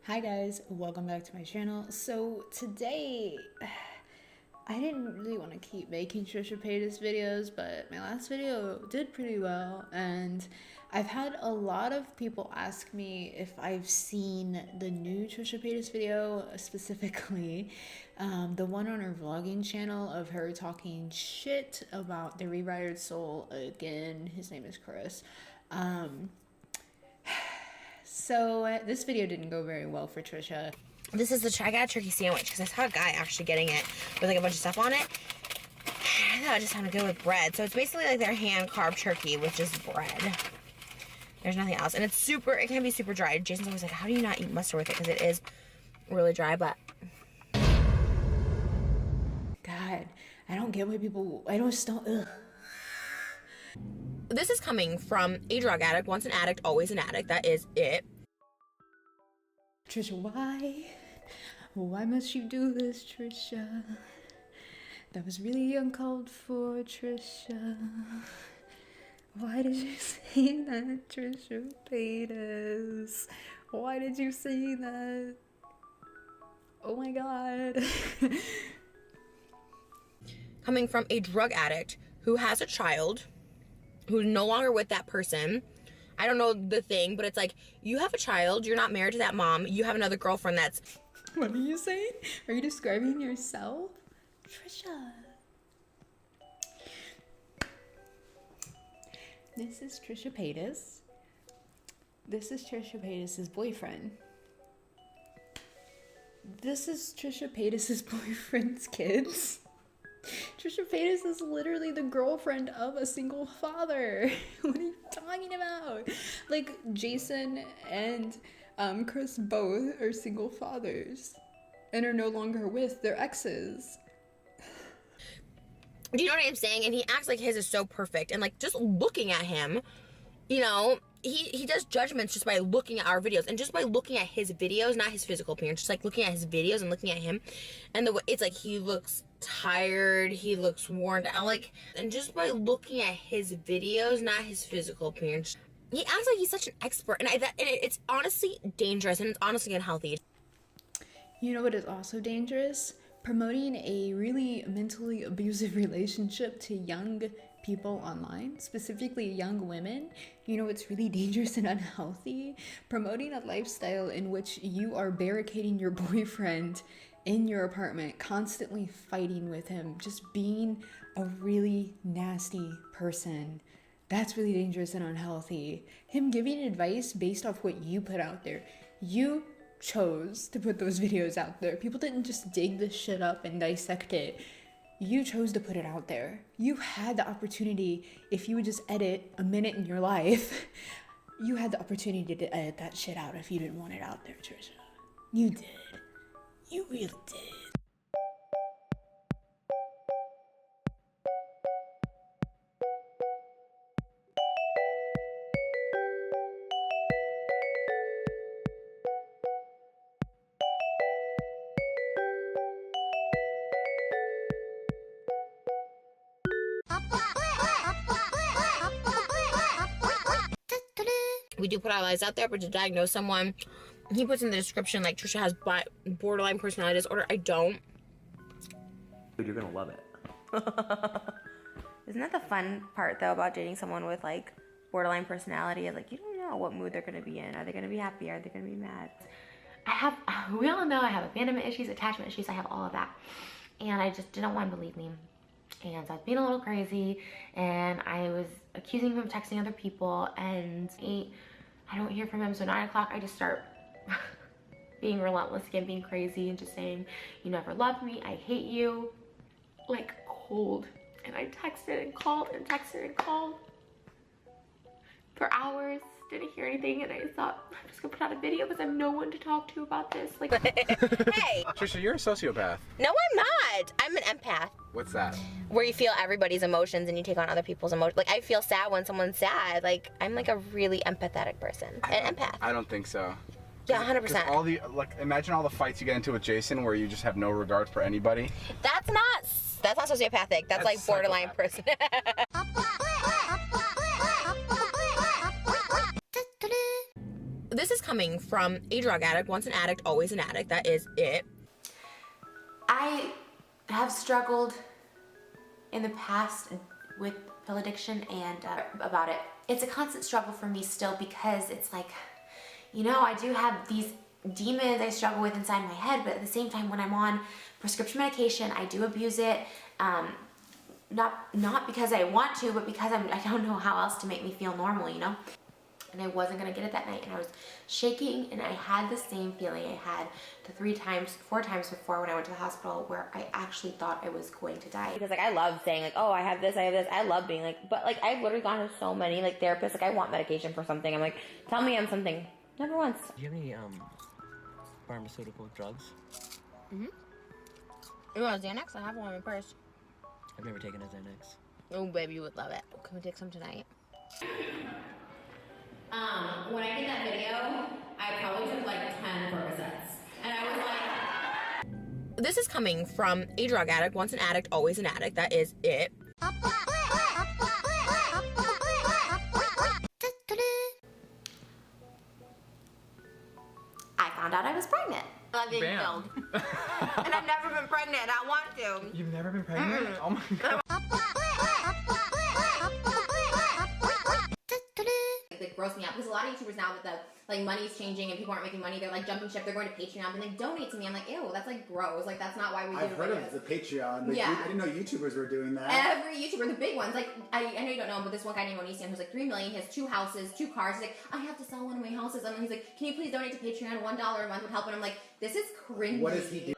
Hi guys, welcome back to my channel. So today, I didn't really want to keep making Trisha Paytas videos, but my last video did pretty well, and I've had a lot of people ask me if I've seen the new Trisha Paytas video, specifically the one on her vlogging channel of her talking shit about the Rewired Soul again. His name is Chris. So this video didn't go very well for Trisha. This is I got a turkey sandwich because I saw a guy actually getting it with like a bunch of stuff on it. I thought it just sounded good with bread. So it's basically like their hand carved turkey with just bread. There's nothing else. And it can be super dry. Jason's always like, how do you not eat mustard with it? Because it is really dry, but. God, I don't get why people, ugh. This is coming from a drug addict. Once an addict, always an addict. That is it. Trisha, why? Why must you do this, Trisha? That was really uncalled for, Trisha. Why did you say that, Trisha Paytas? Why did you say that? Oh my God. Coming from a drug addict who has a child, who's no longer with that person. I don't know the thing, but it's like, you have a child, you're not married to that mom, you have another girlfriend that's... What are you saying? Are you describing yourself? Trisha. This is Trisha Paytas. This is Trisha Paytas' boyfriend. This is Trisha Paytas' boyfriend's kids. Trisha Paytas is literally the girlfriend of a single father. What are you talking about? Like, Jason and Chris both are single fathers and are no longer with their exes. Do you know what I'm saying? And he acts like his is so perfect. And like, just looking at him, you know, he does judgments just by looking at our videos, and just by looking at his videos, not his physical appearance, just like looking at his videos and looking at him, and the way it's like he looks tired, he looks worn out, like, and just by looking at his videos, not his physical appearance, he acts like he's such an expert, and it's honestly dangerous, and it's honestly unhealthy. You know what is also dangerous? Promoting a really mentally abusive relationship to young people online, specifically young women. You know what's really dangerous and unhealthy? Promoting a lifestyle in which you are barricading your boyfriend in your apartment, constantly fighting with him, just being a really nasty person. That's really dangerous and unhealthy. Him giving advice based off what you put out there. You chose to put those videos out there. People didn't just dig this shit up and dissect it. You chose to put it out there. You had the opportunity, if you would just edit a minute in your life, you had the opportunity to edit that shit out if you didn't want it out there, Trisha. You did. You really did. We do put our lives out there, but to diagnose someone, he puts in the description like Trisha has borderline personality disorder. I don't. Dude, you're gonna love it. Isn't that the fun part though about dating someone with like borderline personality? Like, you don't know what mood they're gonna be in. Are they gonna be happy? Are they gonna be mad? We all know I have abandonment issues, attachment issues, I have all of that. And I just didn't want him to leave me. And so I was being a little crazy, and I was accusing him of texting other people, and 8, I don't hear from him, so 9 o'clock I just start being relentless again, being crazy, and just saying, you never loved me, I hate you, like cold. And I texted and called and texted and called for hours. didn't hear anything, and I thought I'm just gonna put out a video because I have no one to talk to about this. Like, Hey, Trisha, you're a sociopath. no, I'm not. I'm an empath. What's that? Where you feel everybody's emotions and you take on other people's emotions. Like, I feel sad when someone's sad. Like, I'm like a really empathetic person. An empath. I don't think so. Yeah, 'Cause 100%. all the imagine all the fights you get into with Jason where you just have no regard for anybody. That's not sociopathic. That's like borderline person. This is coming from a drug addict. Once an addict, always an addict. That is it. I have struggled in the past with pill addiction and about it. It's a constant struggle for me still because it's like, you know, I do have these demons I struggle with inside my head, but at the same time when I'm on prescription medication, I do abuse it. Not because I want to, but because I don't know how else to make me feel normal, you know? And I wasn't gonna get it that night, and I was shaking, and I had the same feeling I had the 4 times before when I went to the hospital, where I actually thought I was going to die. Because like I love saying like, oh, I have this. I love being like, but like I've literally gone to so many like therapists. Like I want medication for something. I'm like, tell me I'm something. Never once. Do you have any pharmaceutical drugs? You want a Xanax? I have one in my purse. I've never taken a Xanax. Oh, baby, you would love it. Can we take some tonight? When I did that video, I probably took like 10 Percocets. And I was like... This is coming from a drug addict. Once an addict, always an addict. That is it. I found out I was pregnant. I'm being Bam. filmed. And I've never been pregnant, and I want to. You've never been pregnant? Oh my god. Like gross me out because a lot of YouTubers now with the like money's changing and people aren't making money, they're like jumping ship, they're going to Patreon and like donate to me. I'm like, ew, that's like gross. Like that's not why we do I've heard videos. of the Patreon, but Yeah. I didn't know YouTubers were doing that. Every YouTuber, the big ones, like I know you don't know, but this one guy named Onision who's like 3 million, he has 2 houses, 2 cars. He's like, I have to sell one of my houses. And he's like, can you please donate to Patreon? $1 a month would help. And I'm like, this is cringy. What does he do?